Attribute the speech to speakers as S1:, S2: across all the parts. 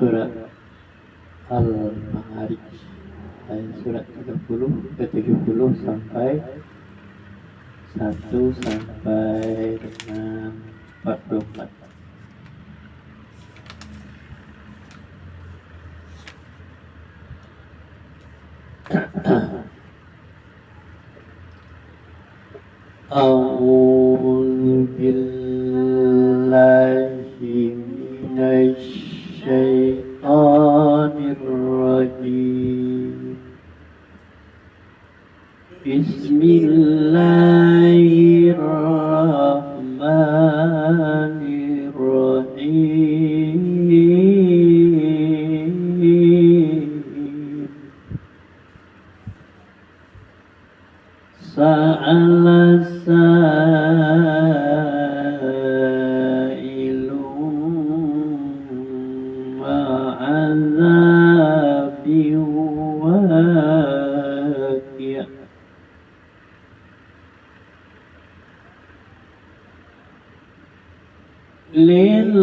S1: surat Al-Ma'arij ayat surat 30 ke 70 sampai 1 sampai dengan 44. A'udzu billahi minasy syaithanir rajim. Bismillahirrahmanirrahim. Sa'ala sa'ilun ma'adzabin waqi'. Lil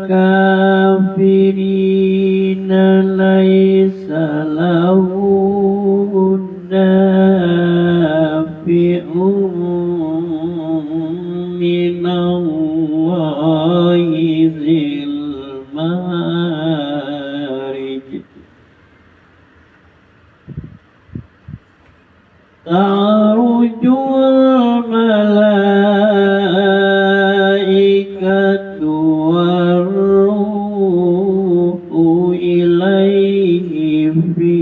S1: kafirina laisa lahu nafi'un minallahi dzil ma'arij. Ta'rujul malaikatu warruhu ilaihi fi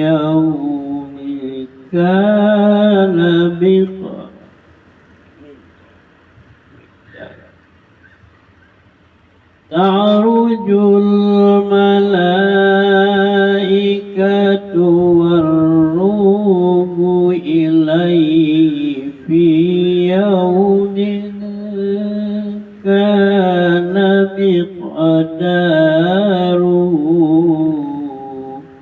S1: yaumin kana ta'rujul malaikatu warruhu ilaihi fi yaumin kana miqdaruhu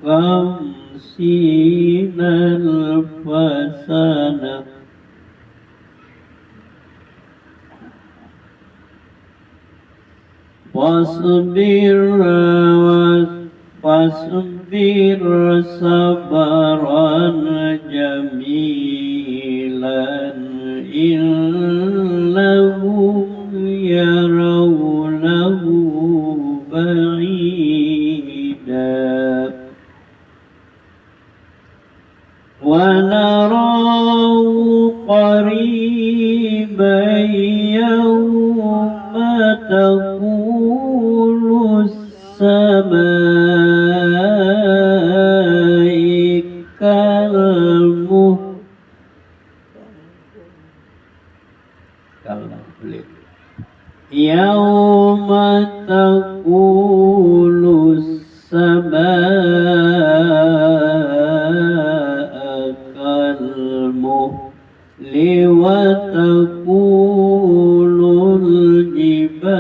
S1: khamsina alfasana. Fasbir sabaran jamilan innahum yarawnahu ba'ida wa narahu qariban yawma taqulu as-samai kalmuh yawma taqulu as-samai kalmuh wa taqulu al-jibalu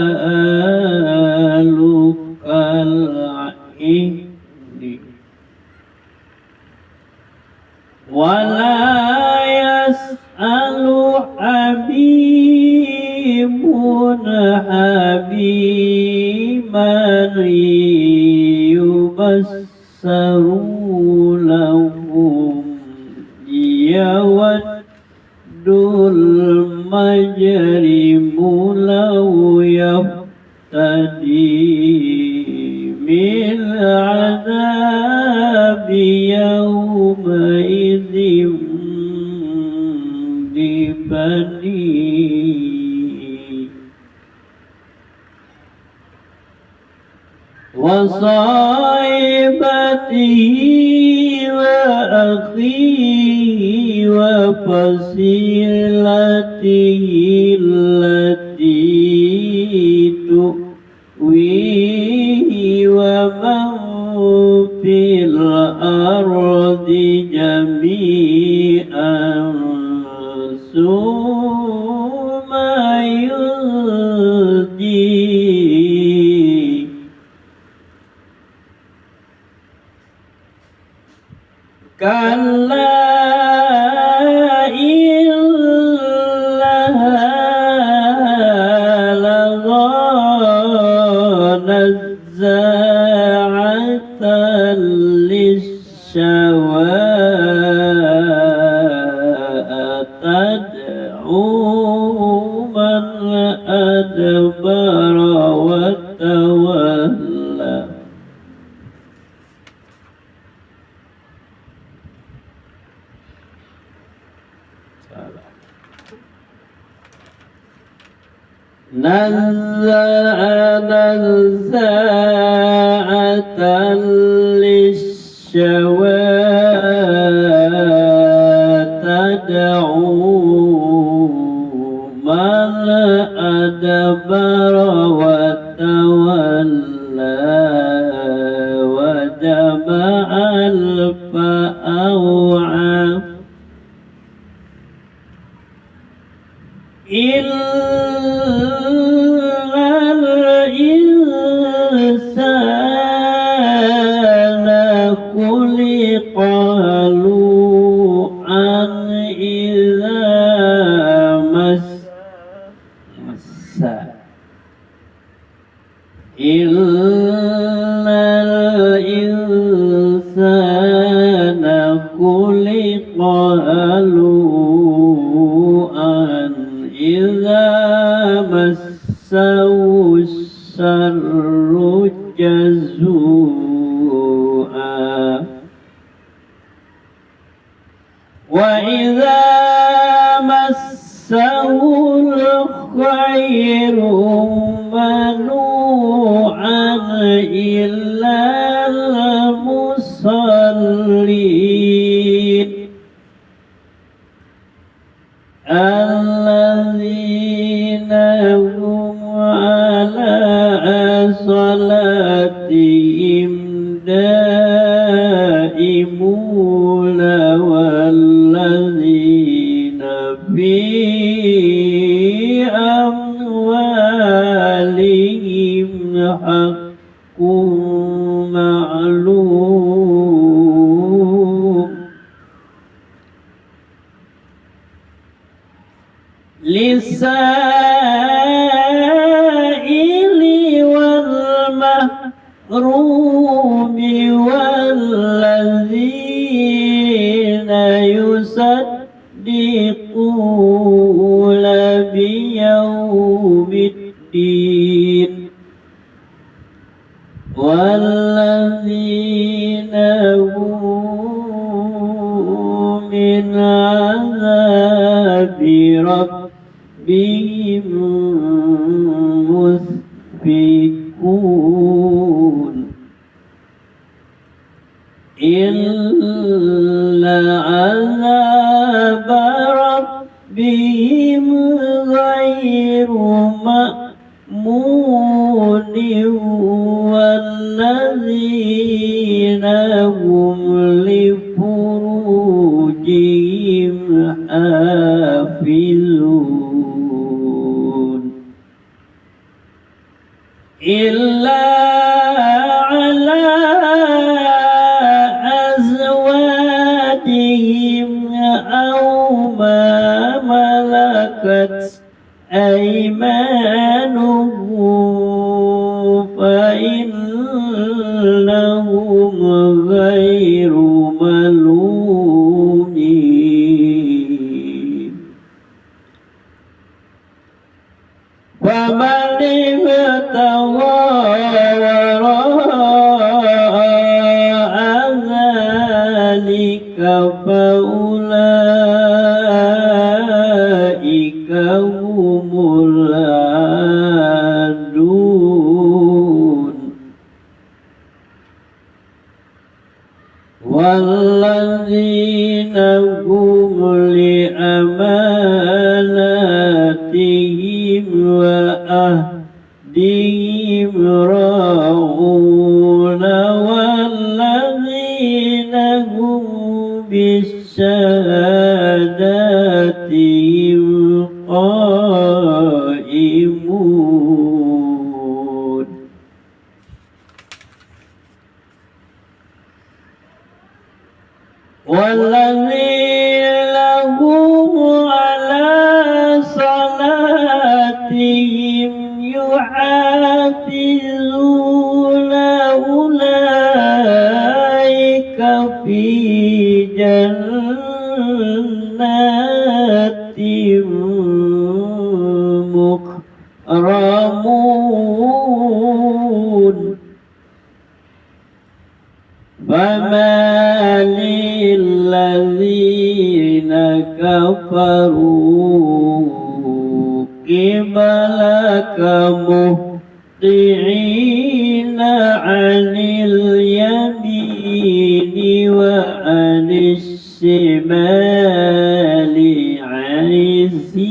S1: kal'ihni wa la yas'alu habibun habiban yubassaru lahum yawaddul majrimu law yaftadi min azabi yawmaidhin bibani wa sahibatihi wa akhihi wa fasilatihi allati tuwihi wa man fil ardi jami'an summa yunji. Kalla illaha lagha نزاعة للشوى تدعو من أدبر وتولى نزاعة للشوى تدعو من أدبر وتولى وجمع فأوعى الإنسان خلق هلوعا إذا إن الإنسان خلق هلوعا إذا مسه الشر جزوعا وإذا مسه الخير منوعا إلا المصلين الذين هم على صلاتهم دائمون والذين في أموالهم حق معلوم للسائل والمحروم والذين يصدقون بيوم الدين والذين هم من عذاب ربهم مشفقون إلا عذاب ربهم غير مأمون والذين هم لفروجهم حافظون إلا على أزواجهم أو ما ملكت أيمانهم فإنهم غير ملومين فمن ابتغى وراء ذلك فأولئك هم العادون والذين هم لأماناتهم وعهدهم راعون والذين هم بشهاداتهم قائمون والذين هم على صلاتهم يحافظون وما للذين كفروا قبلك مهطعين عن اليمين وعن الشمال عزين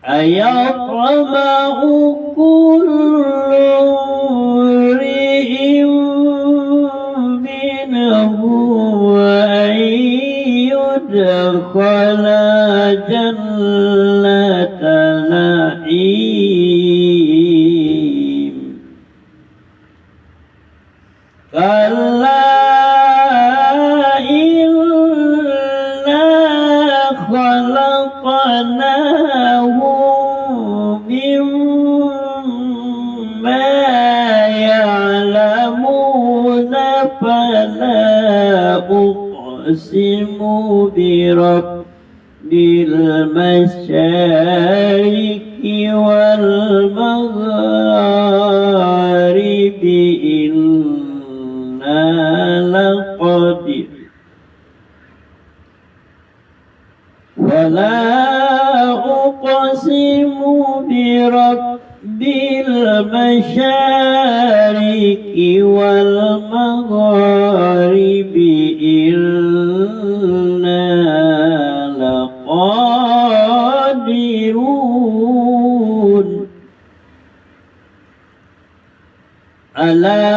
S1: أيطمع كل امرئ منهم أن يدخل جنة نعيم كلا إنا خلقناهم مما يعلمون فلا أقسم برب المشارق والمغارب إنا لقادر ولا أقسم برب المشارق والمغارب إنا لقادرون ألا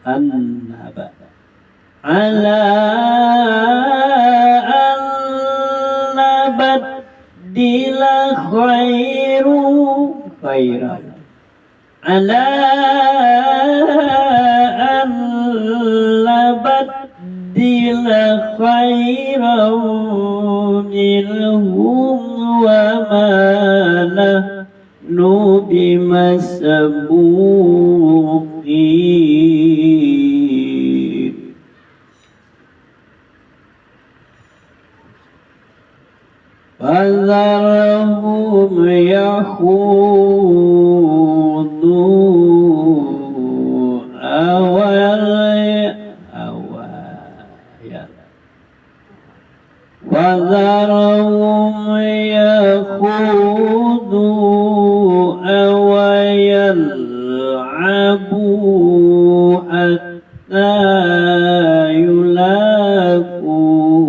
S1: أن النبأ على أن نبدل خيرا على أن نبدل خيرا منهم وما نحن بمسبوقين فذرهم يخوضوا ويلعبوا حتى يلاقوا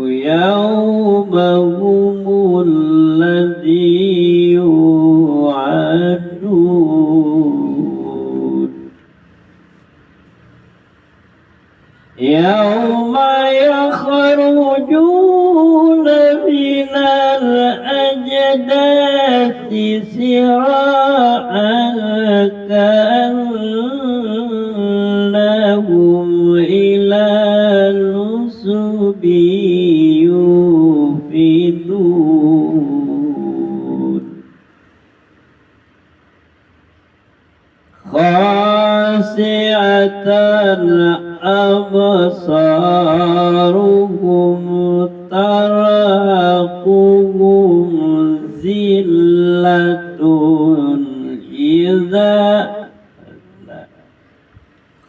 S1: يومهم الذي يوعدون يوم يخرجون من الأجداث سراعا كأنهم إلى نصب يوفدون خاشعة أبصارهم ترهقهم ذلة إذا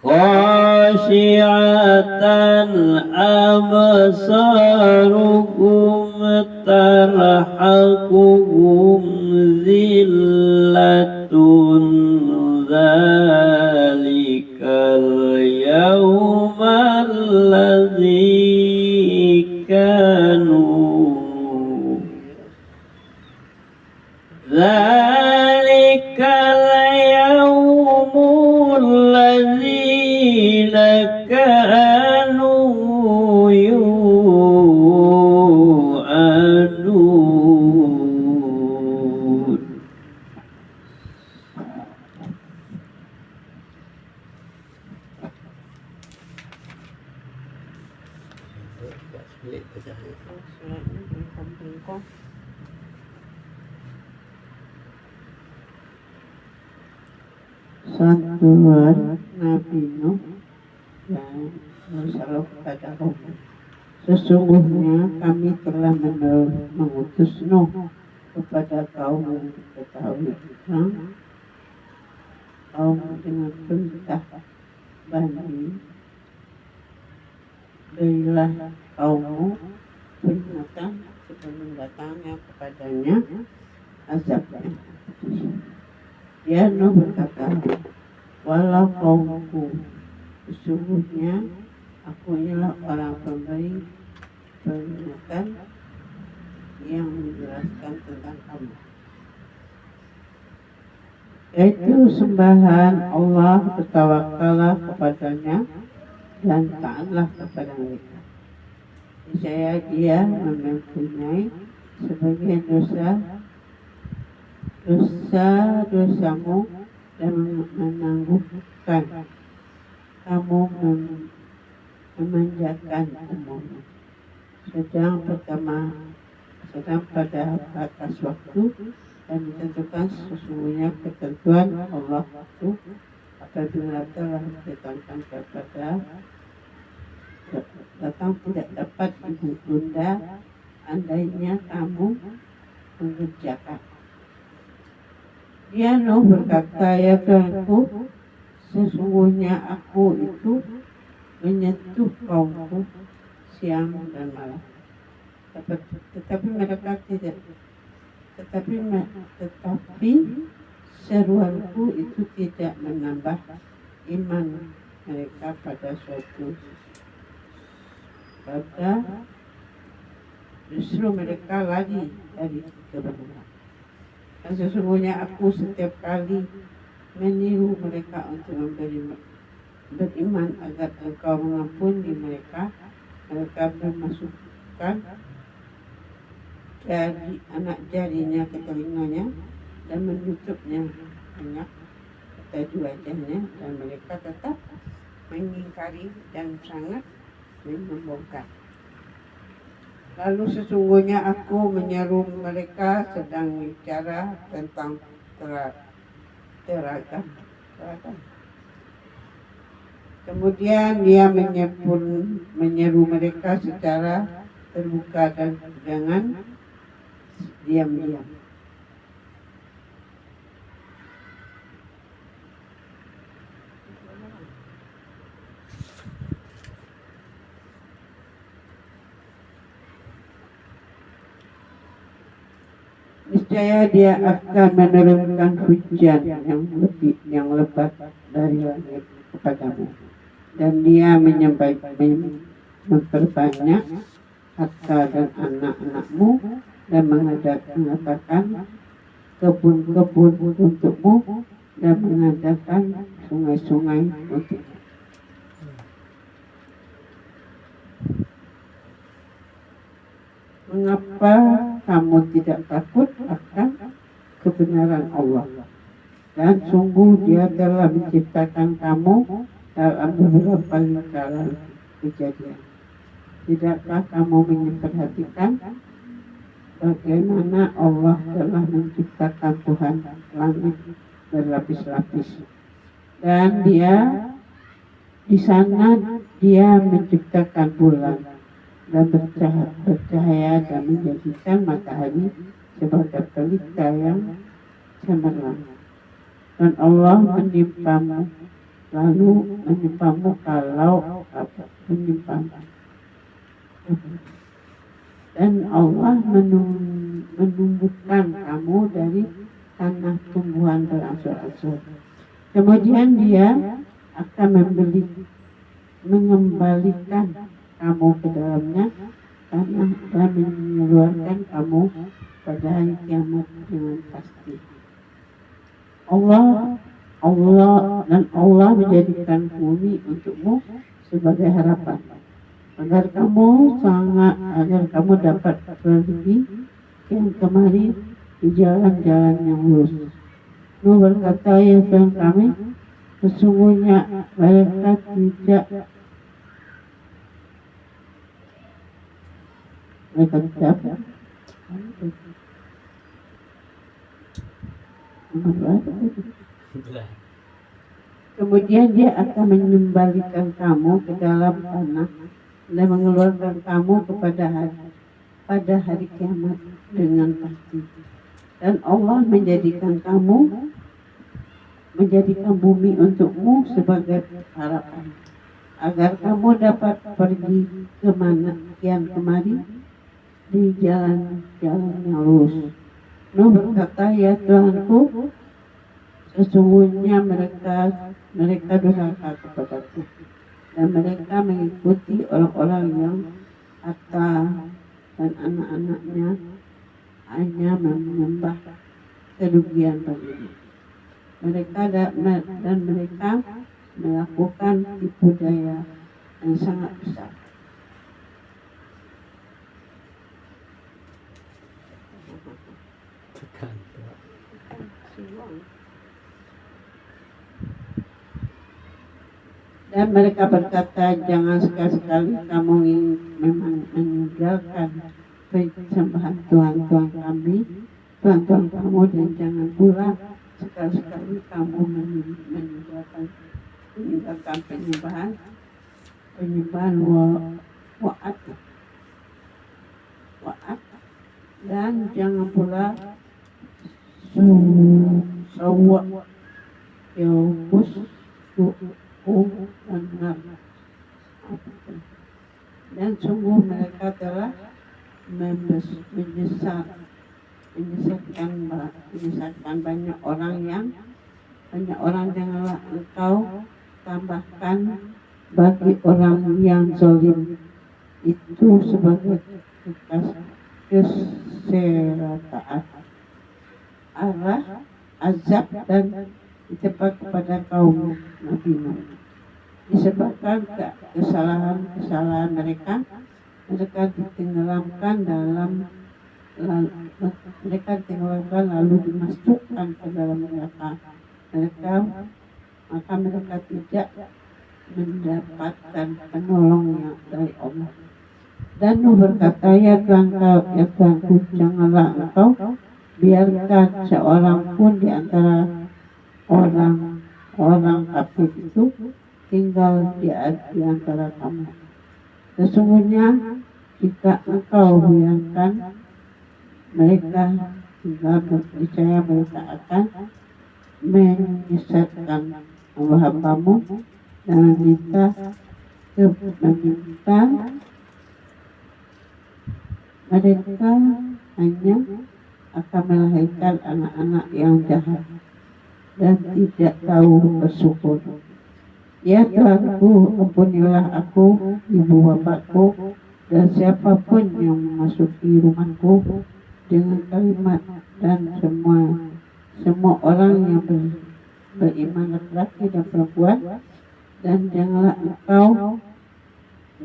S1: خاشعة أبصارهم ترهقهم ذلة ذلك اليوم الذي كانوا ذلك اليوم الذين كانوا يوعدون Santuan Nabi Nuh yang
S2: berseru kepada Nuh, sesungguhnya kami telah mengutus Nuh kepada kaum yang diketahui orang, kaum dengan perintah Bani, berilah kaummu peringatan sebelum datangnya kepadanya azabnya. Dia Nuh berkata, walau kaumku, sesungguhnya aku inilah orang pemberi peringatan yang menjelaskan tentang kamu, yaitu sembahan Allah, bertawakallah kepadanya dan taatlah kepada mereka. Niscaya Dia mempunyai sebagian dosamu dan menangguhkan kamu memanjakan umurmu. Sedang pada batas waktu dan ditentukan sesungguhnya ketentuan Allah itu apabila telah ditetapkan datang tidak dapat ditunda andainya kamu mengerjakan. Dia Nuh berkata, ya Tuhanku, sesungguhnya aku itu menyentuh kaumku siang dan malam, tetapi mereka tidak. Tetapi seruanku itu tidak menambah iman mereka justru mereka lari dari kebenaran. Dan sesungguhnya aku setiap kali meniru mereka untuk beriman agar engkau mengampuni mereka bermasukkan anak jarinya ke telinganya dan menutupnya banyak pada wajahnya, dan mereka tetap mengingkari dan sangat menyombongkan. Lalu sesungguhnya aku menyeru mereka sedang bicara tentang teragam. Kemudian Dia menyeru mereka secara terbuka dan jangan diam-diam. Niscaya Dia akan menurunkan hujan yang lebat dari langit kepadamu, dan Dia memperbanyak harta dan anak-anakmu, dan mengadakan kebun-kebun untukmu, dan mengadakan sungai-sungai untukmu. Mengapa kamu tidak takut akan kebenaran Allah? Dan sungguh Dia telah menciptakan kamu dalam beberapa lingkaran kejadian. Tidakkah kamu memperhatikan bagaimana Allah telah menciptakan Tuhan langit berlapis-lapis, dan di sana Dia menciptakan bulan dan bercahaya dan menjadikan matahari sebagai pelita yang cemerlang. Dan Allah menimpamu kalau menimpamu. Dan Allah menumbuhkan kamu dari tanah tumbuhan beransur-ansur. Kemudian Dia akan mengembalikan kamu ke dalamnya tanah dan mengeluarkan kamu pada hari kiamat dengan pasti. Allah menjadikan bumi untukmu sebagai harapan, agar kamu dapat pergi yang kemari di jalan-jalan yang lurus. Nuh berkata, ya Tuhan kami, sesungguhnya mereka tidak Kemudian dia akan mengembalikan kamu ke dalam tanah dan mengeluarkan kamu pada hari kiamat dengan pasti. Dan Allah menjadikan bumi untukmu sebagai harapan, agar kamu dapat pergi kemana kian kemari di jalan-jalan yang lurus. Nuh berkata, ya Tuhanku, sesungguhnya mereka durhaka kepadaku dan mereka mengikuti orang-orang yang Hatta dan anak-anaknya hanya menyembah kerugian baginya. Mereka melakukan tipu daya yang sangat besar. Dan mereka berkata, jangan sekali-kali kamu memang meninggalkan persembahan Tuhan-Tuhan kamu, dan jangan pula sekali-kali kamu meninggalkan penyembahan wa'at, dan jangan pula sawwa yaubus benar. Dan sungguh mereka telah menyesatkan banyak orang. Janganlah engkau tambahkan bagi orang yang zalim itu sebagai keserataan arah azab dan ditepat kepada kaum Nabi Nuh. Disebabkan kesalahan mereka ditenggelamkan lalu dimasukkan ke dalam neraka. Maka mereka tidak mendapatkan penolong dari Allah. Dan Nuh berkata, ya Tuhanku, janganlah engkau biarkan seorang pun di antara orang kafir itu tinggal di antara kamu. Sesungguhnya jika engkau biarkan mereka tinggal, percaya mereka akan menyesatkan hamba-hambamu dan meminta mereka hanya akan melahirkan anak-anak yang jahat dan tidak tahu bersyukur. Ya Tuhanku, ampunilah aku, ibu bapakku, dan siapapun yang memasuki rumahku dengan kalimat, dan semua orang yang beriman, laki-laki dan perempuan. Dan janganlah engkau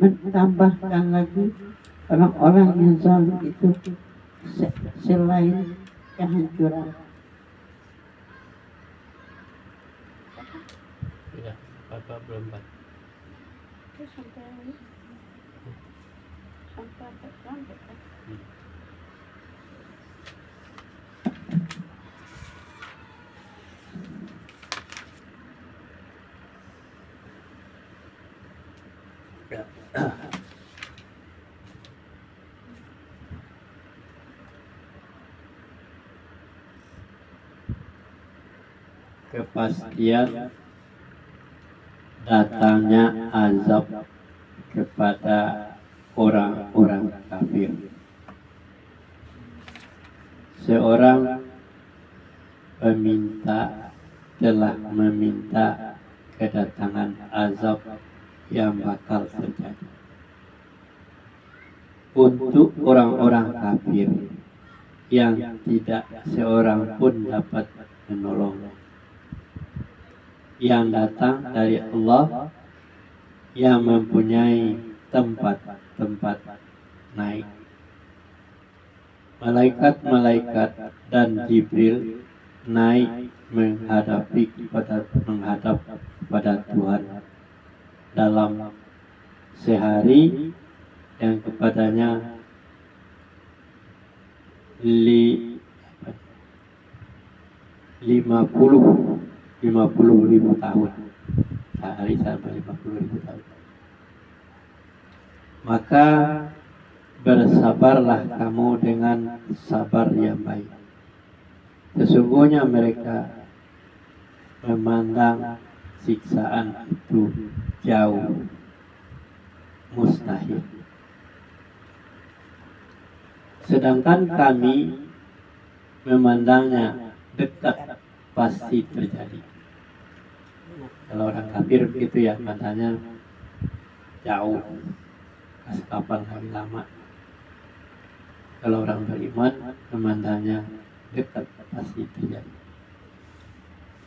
S2: menambahkan lagi orang-orang yang zalim itu selain kehancuran.
S1: Bapak belum Pak. Kepastian datangnya azab kepada orang-orang kafir. Seorang peminta telah meminta kedatangan azab yang bakal terjadi untuk orang-orang kafir yang tidak seorang pun dapat menolong, yang datang dari Allah yang mempunyai tempat naik. Malaikat-malaikat dan Jibril naik menghadap kepada Tuhan dalam sehari yang kepadanya 50 50.000 tahun, sehari sampai 50.000 tahun. Maka bersabarlah kamu dengan sabar yang baik. Sesungguhnya mereka memandang siksaan itu jauh, mustahil. Sedangkan kami memandangnya dekat, pasti terjadi. Kalau orang kafir begitu ya, matanya jauh, kapan lagi lama. Kalau orang beriman memandangnya dekat, pasti terjadi.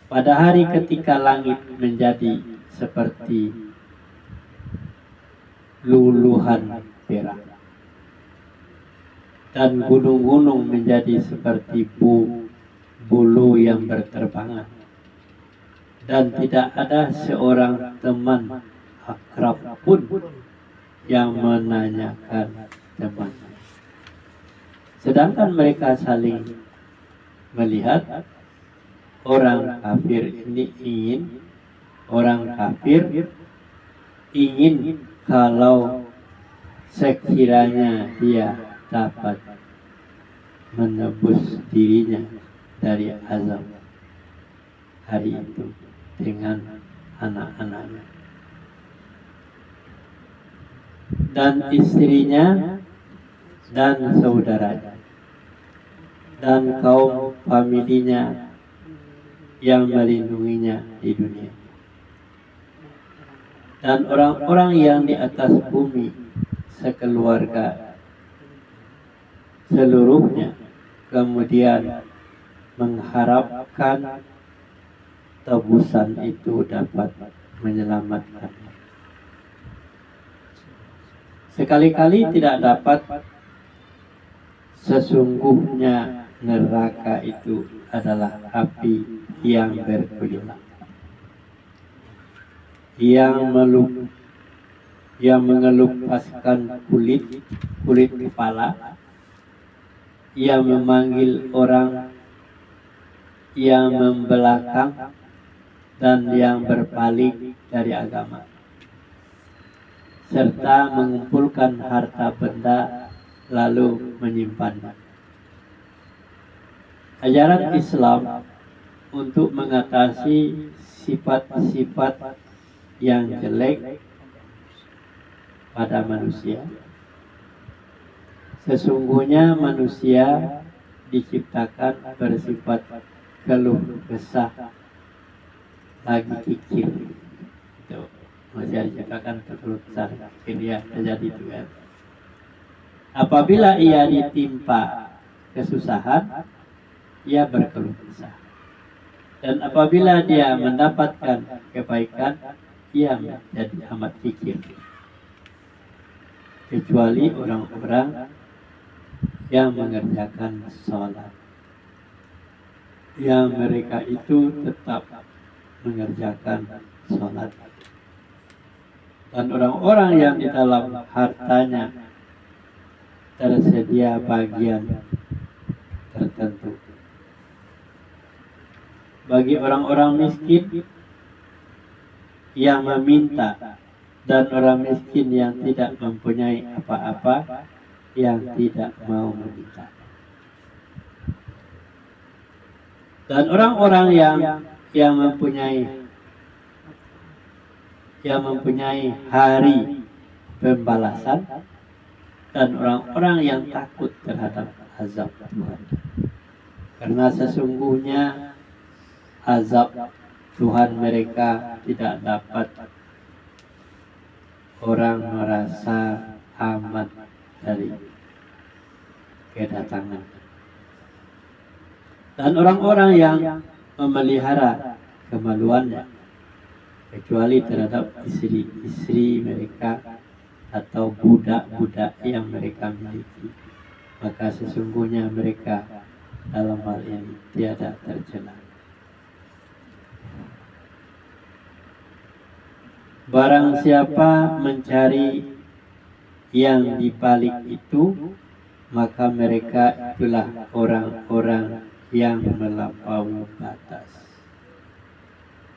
S1: Pada hari ketika langit menjadi seperti luluhan perak dan gunung-gunung menjadi seperti bulu yang berterbangan, dan tidak ada seorang teman akrab pun yang menanyakan temannya. Sedangkan mereka saling melihat. Orang kafir ingin kalau sekiranya dia dapat menebus dirinya dari azab hari itu dengan anak-anaknya dan istrinya dan saudaranya dan kaum familinya yang melindunginya di dunia, dan orang-orang yang di atas bumi sekeluarga seluruhnya kemudian mengharapkan tebusan itu dapat menyelamatkannya. Sekali-kali tidak dapat. Sesungguhnya neraka itu adalah api yang bergejolak, yang mengelupaskan kulit kepala, yang memanggil orang yang membelakang dan yang berpaling dari agama, serta mengumpulkan harta benda lalu menyimpannya. Ajaran Islam untuk mengatasi sifat-sifat yang jelek pada manusia. Sesungguhnya manusia diciptakan bersifat keluh kesah lagi kikir. Itu manusia diciptakan keluh kesah kikir, dia terjadi itu kan. Apabila ia ditimpa kesusahan, ia berkeluh kesah. Dan apabila dia mendapatkan kebaikan, ia menjadi amat kikir. Kecuali orang-orang yang mengerjakan sholat, yang mereka itu tetap mengerjakan sholat. Dan orang-orang yang di dalam hartanya tersedia bagian tertentu bagi orang-orang miskin yang meminta, dan orang miskin yang tidak mempunyai apa-apa, yang tidak mau meminta. Dan orang-orang yang mempunyai hari pembalasan, dan orang-orang yang takut terhadap azab Tuhan. Karena sesungguhnya azab Tuhan mereka tidak dapat orang merasa aman dari kedatangan. Dan orang-orang yang memelihara kemaluannya, kecuali terhadap istri-istri mereka atau budak-budak yang mereka miliki, maka sesungguhnya mereka dalam hal ini tiada tercela. Barang siapa mencari yang di balik itu, maka mereka itulah orang-orang yang melampaui batas.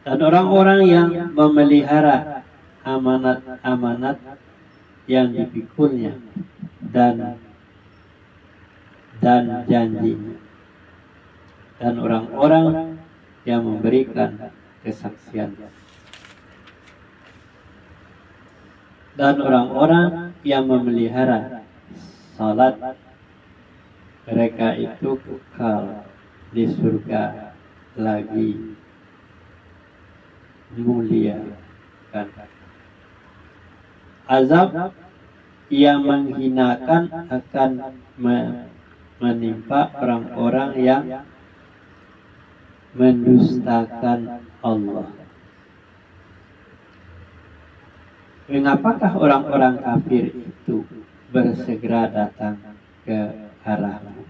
S1: Dan orang-orang yang memelihara amanat-amanat yang dipikulnya dan janjinya, dan orang-orang yang memberikan kesaksian, dan orang-orang yang memelihara salat, mereka itu kekal di surga lagi mulia kan. Azab yang menghinakan akan menimpa orang-orang yang mendustakan Allah. Mengapakah orang-orang kafir itu bersegera datang ke arahmu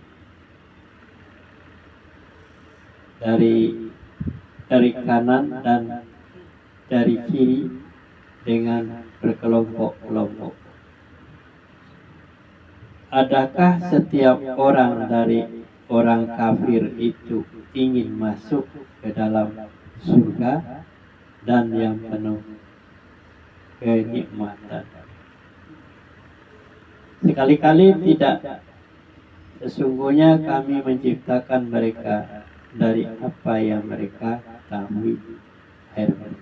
S1: dari kanan dan dari kiri dengan berkelompok-kelompok? Adakah setiap orang dari orang kafir itu ingin masuk ke dalam surga dan yang penuh kenikmatan? Sekali-kali tidak. Sesungguhnya kami menciptakan mereka dari apa yang mereka ketahui, air mani.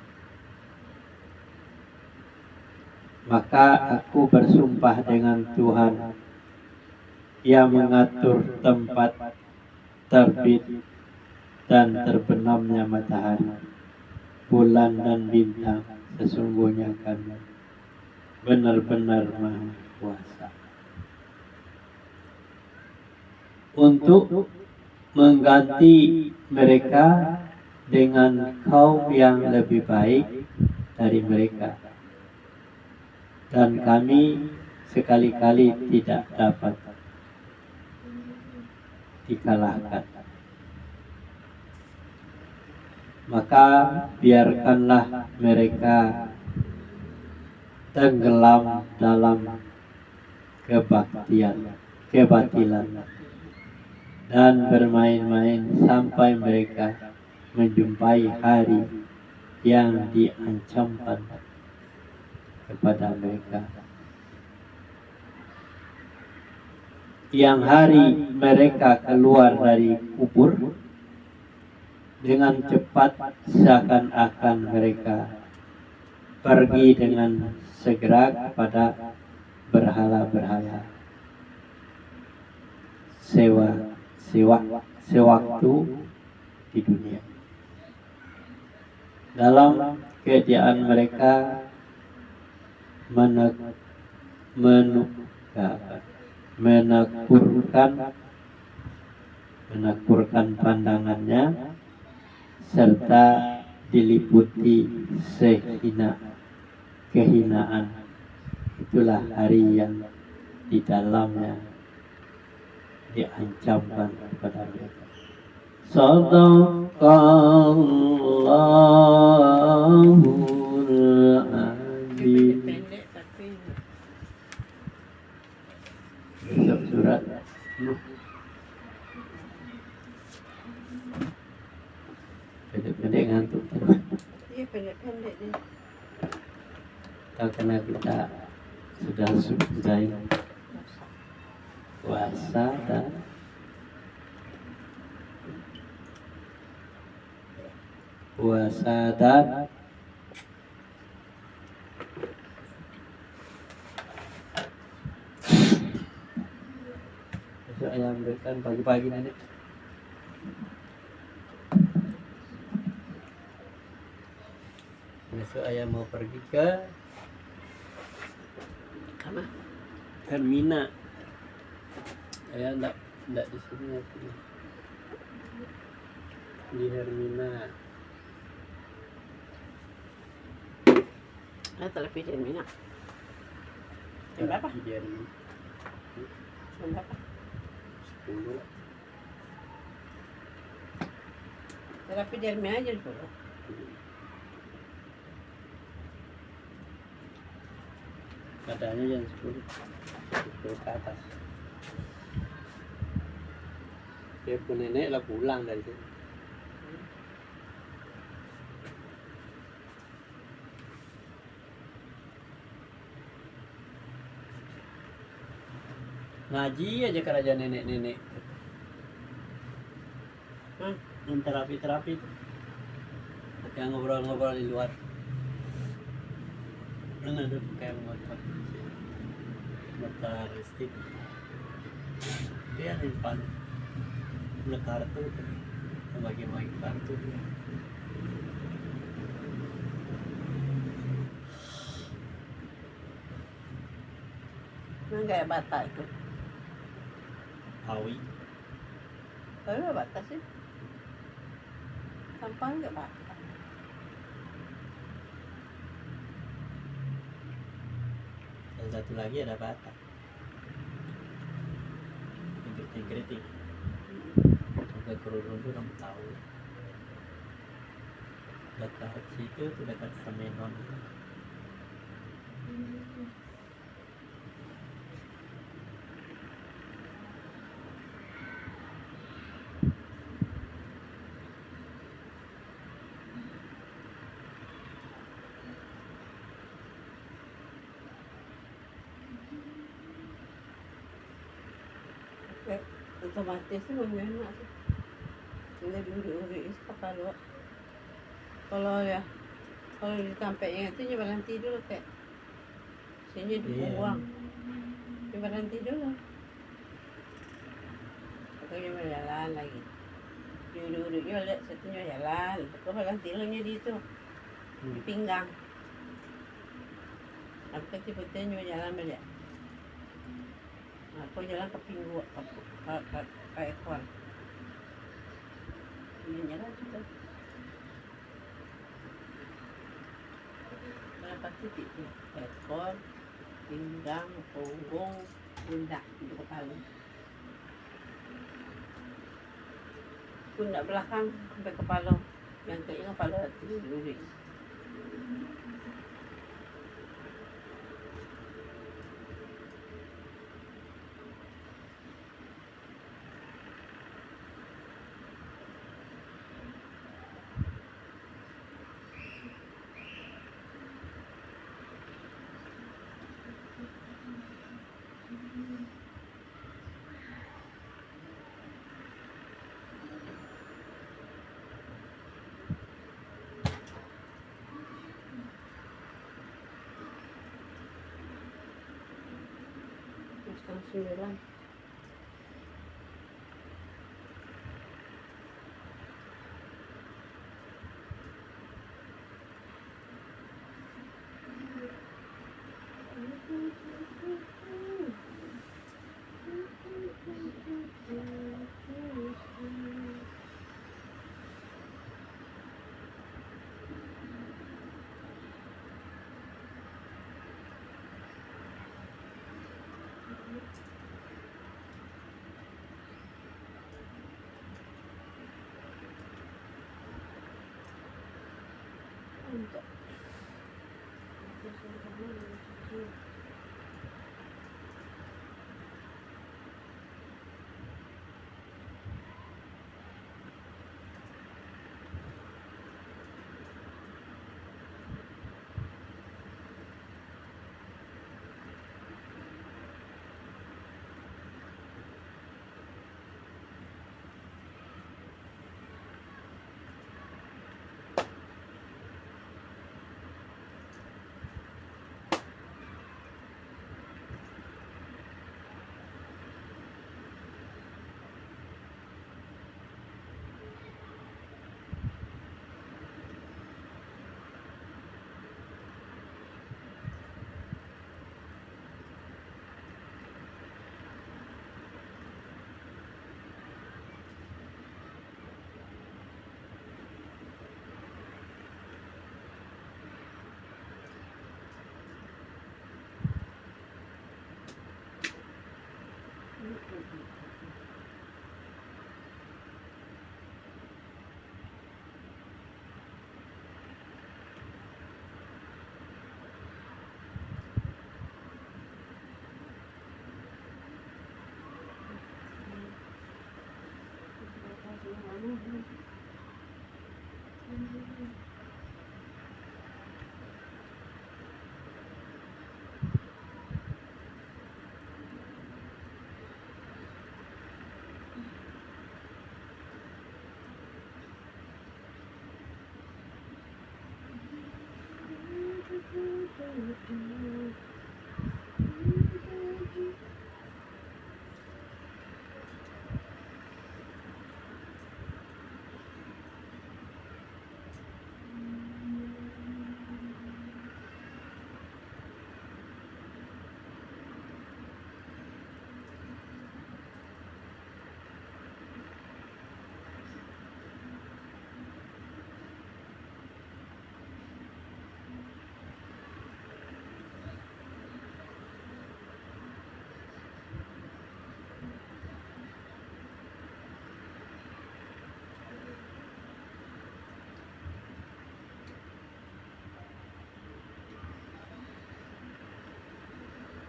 S1: Maka aku bersumpah dengan Tuhan yang mengatur tempat terbit dan terbenamnya matahari, bulan dan bintang, sesungguhnya kami benar-benar Maha Kuasa untuk mengganti mereka dengan kaum yang lebih baik dari mereka, dan kami sekali-kali tidak dapat dikalahkan. Maka biarkanlah mereka tenggelam dalam kebatilan dan bermain-main sampai mereka menjumpai hari yang diancamkan kepada mereka, yang hari mereka keluar dari kubur dengan cepat, seakan-akan mereka pergi dengan segera kepada berhala-berhala sewaktu di dunia. Dalam keadaan mereka menakurkan pandangannya, serta diliputi kehinaan. Itulah hari yang di dalamnya diancamkan kepada mereka. Shadaqallahul azim. Besok surat pendek-pendek ngantuk.
S2: Iya, pendek-pendek nih.
S1: Karena kita sudah selesai puasa dan besok ayam berikan pagi-pagi nanti. Besok ayah mau pergi ke Hermina. Ayah enggak di sini ya, di Hermina.
S2: Tak lebih dari Hermina. Jam berapa?
S1: Di Hermina.
S2: Jam berapa?
S1: 10.
S2: Tapi di Hermina aja dulu.
S1: Katanya jam 10 ke atas. Dia pun nenek lah pulang dari sini. Ngaji aja kerajaan nenek-nenek. Yang terapi-terapi itu. Yang ngobrol-ngobrol di luar. Mana ada kayak motor listrik. Dia di depan udah kartu tuh. Bagi-bagi kartu dia.
S2: Memang kayak bata itu.
S1: Awi.
S2: Tapi nggak bata sih. Tampang nggak bata.
S1: Dan satu lagi ada Batak. Tingkrit-tingkrit. Sampai kerudung tuh kamu tahu. Dekat situ tuh dekat Semenon.
S2: Kayak otomatis tuh enak sih. Nggak diuri-uri kalau kalau ditampaknya itu nyebaran tidur kayak sini dibuang. Nyebaran tidur lah. Pokoknya berjalan lagi. Diuri-uri lihat satunya jalan. Nyebaran tidurnya di itu di pinggang. Aku kecil-kecilnya jalan balik. Aku jalan ke pinggul, ke ekor. Ini jalan juga. Berapa titik ya? Ekor, pinggang, punggung, pundak, di kepala. Pundak belakang sampai kepala. Yang kepala itu. Setengah 9. Untuk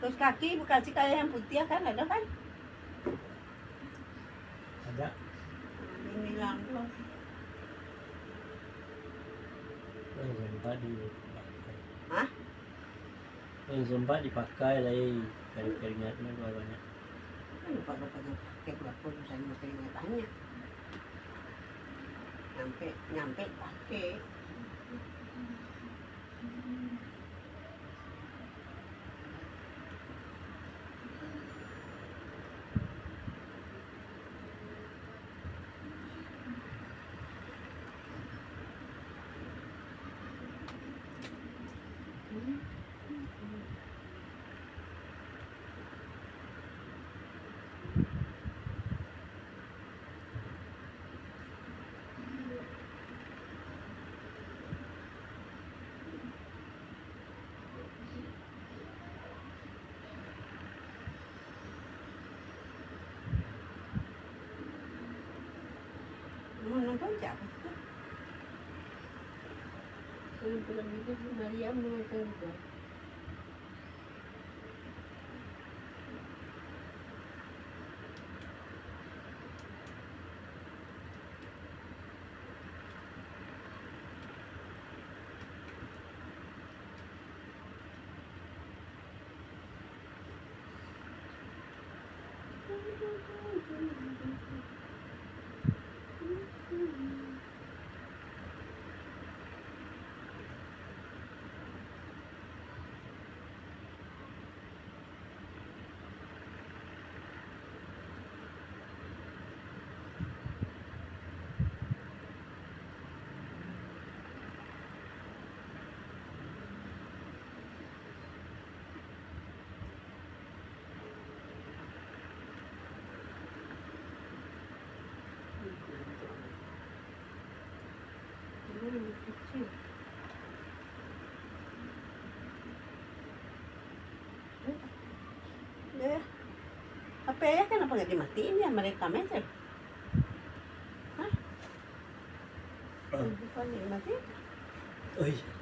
S2: Terus kaki kasih kayak yang putih kan ada kan?
S1: Ada.
S2: Ini lang tuh.
S1: Yang sempat dipakai.
S2: Hah?
S1: Yang sempat dipakai lagi keringatnya keluar banyak.
S2: Kan kalau pakai berapa saya mau keringatannya. Nyampe pakai. Mau nonton siapa? Film-film itu Maria menonton juga. Kecil. Ya, HP ya kenapa nggak dimatiin ya mereka meter? Hah? Bukan dimatiin?
S1: Oh iya.